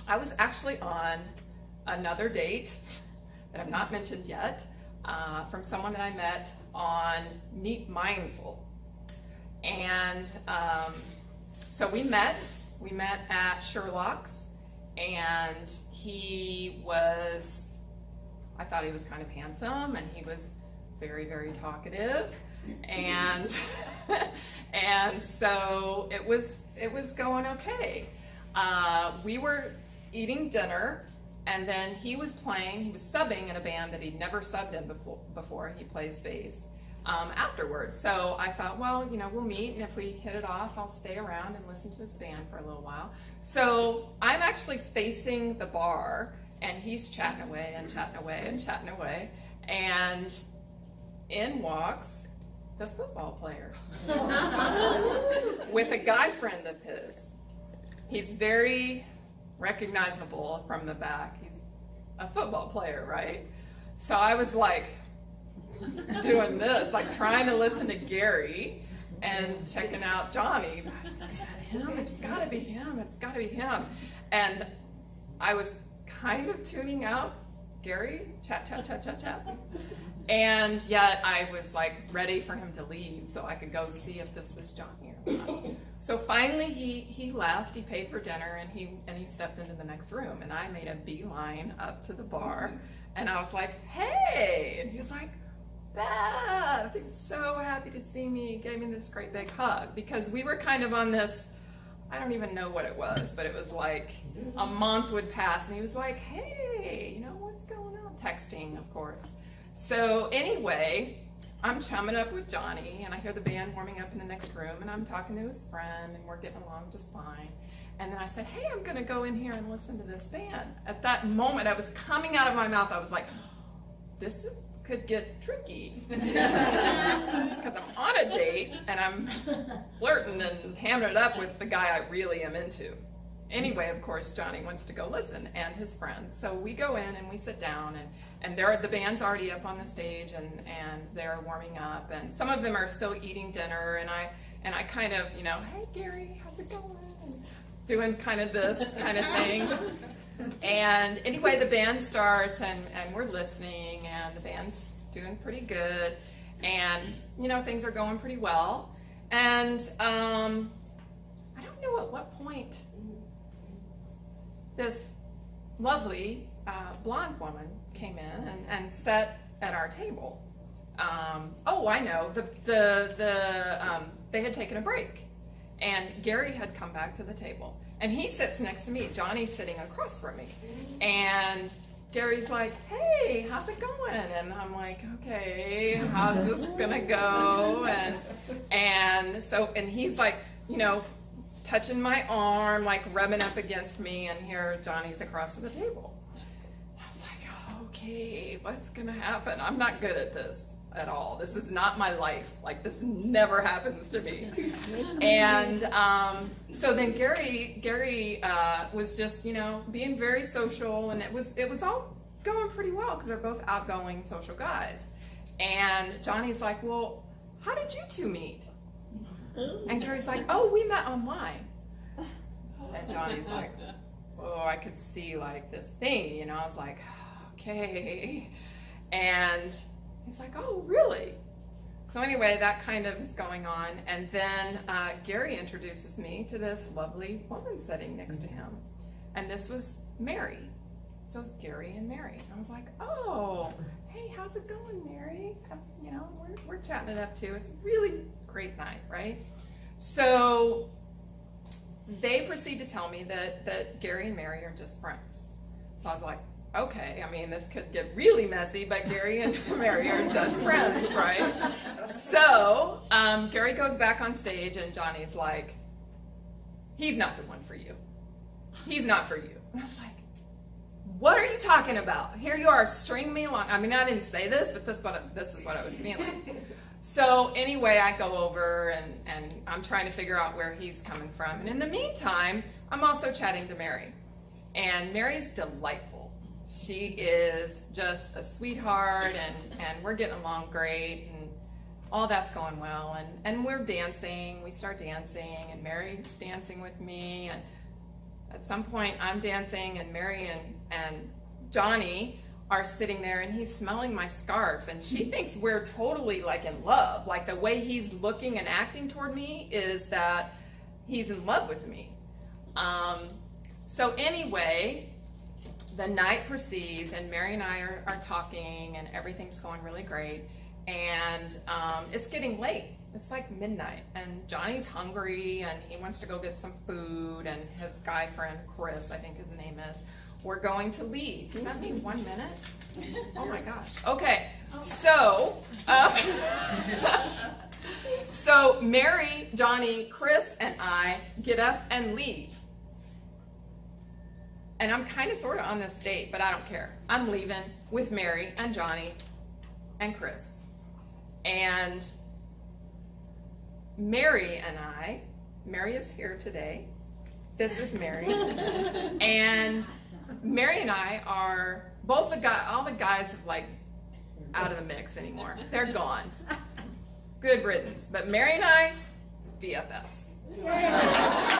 I was actually on another date that I've not mentioned yet, from someone that I met on Meet Mindful. And so we met at Sherlock's, and I thought he was kind of handsome, and he was very, very talkative, and and so it was going okay. We were eating dinner, and then he was subbing in a band that he'd never subbed in before. He plays bass afterwards. So I thought, well, we'll meet, and if we hit it off, I'll stay around and listen to his band for a little while. So I'm actually facing the bar, and he's chatting away and chatting away and chatting away, and in walks the football player with a guy friend of his. He's very recognizable from the back. He's a football player, right? So I was like doing this, like trying to listen to Gary and checking out Johnny. Is that him? It's gotta be him. It's gotta be him. And I was kind of tuning out Gary, chat. And yet I was like ready for him to leave so I could go see if this was Johnny or not. So finally he left, he paid for dinner, and he stepped into the next room, and I made a beeline up to the bar, and I was like, hey, and he was like, Beth, he was so happy to see me. He gave me this great big hug, because we were kind of on this, I don't even know what it was, but it was like a month would pass, and he was like, hey, what's going on? Texting, of course. So anyway, I'm chumming up with Johnny, and I hear the band warming up in the next room, and I'm talking to his friend, and we're getting along just fine. And then I said, hey, I'm going to go in here and listen to this band. At that moment, I was coming out of my mouth, I was like, this could get tricky. Because I'm on a date, and I'm flirting and hamming it up with the guy I really am into. Anyway, of course, Johnny wants to go listen, and his friends. So we go in and we sit down, and the band's already up on the stage, and they're warming up, and some of them are still eating dinner, and I kind of, hey Gary, how's it going? And doing kind of this kind of thing. And anyway, the band starts, and we're listening, and the band's doing pretty good, and things are going pretty well. And I don't know at what point this lovely blonde woman came in and sat at our table. Oh, I know. They had taken a break, and Gary had come back to the table, and he sits next to me. Johnny's sitting across from me, and Gary's like, hey, how's it going? And I'm like, okay, how's this gonna go? And he's like, touching my arm, like rubbing up against me, and here Johnny's across from the table. I was like, okay, what's gonna happen? I'm not good at this at all. This is not my life. Like, this never happens to me. And so then Gary was just, being very social, and it was all going pretty well, because they're both outgoing social guys. And Johnny's like, well, how did you two meet? And Gary's like, oh, we met online. And Johnny's like, oh, I could see like this thing, I was like, okay. And he's like, oh, really? So anyway, that kind of is going on. And then Gary introduces me to this lovely woman sitting next to him. And this was Mary. So it's Gary and Mary. I was like, oh, hey, how's it going, Mary? We're chatting it up too. It's a really great night, right? So they proceed to tell me that Gary and Mary are just friends. So I was like, okay, this could get really messy, but Gary and Mary are just friends, right? So Gary goes back on stage, and Johnny's like, he's not the one for you. He's not for you. And I was like, what are you talking about? Here you are, string me along. I didn't say this, but this is what I was feeling. So anyway, I go over, and I'm trying to figure out where he's coming from. And in the meantime, I'm also chatting to Mary. And Mary's delightful. She is just a sweetheart, and we're getting along great, and all that's going well. And we're dancing. We start dancing, and Mary's dancing with me. And at some point I'm dancing and Mary and Johnny are sitting there and he's smelling my scarf and she thinks we're totally like in love. Like the way he's looking and acting toward me is that he's in love with me. So anyway, the night proceeds and Mary and I are talking and everything's going really great. And it's getting late. It's like midnight and Johnny's hungry and he wants to go get some food, and his guy friend, Chris, I think his name is, we're going to leave. Does that mean 1 minute? Oh my gosh. Okay, so, so Mary, Johnny, Chris, and I get up and leave. And I'm kind of sort of on this date, but I don't care. I'm leaving with Mary and Johnny and Chris. And Mary and I, Mary is here today. This is Mary. And Mary and I are both all the guys have like out of the mix anymore. They're gone. Good riddance. But Mary and I, DFS.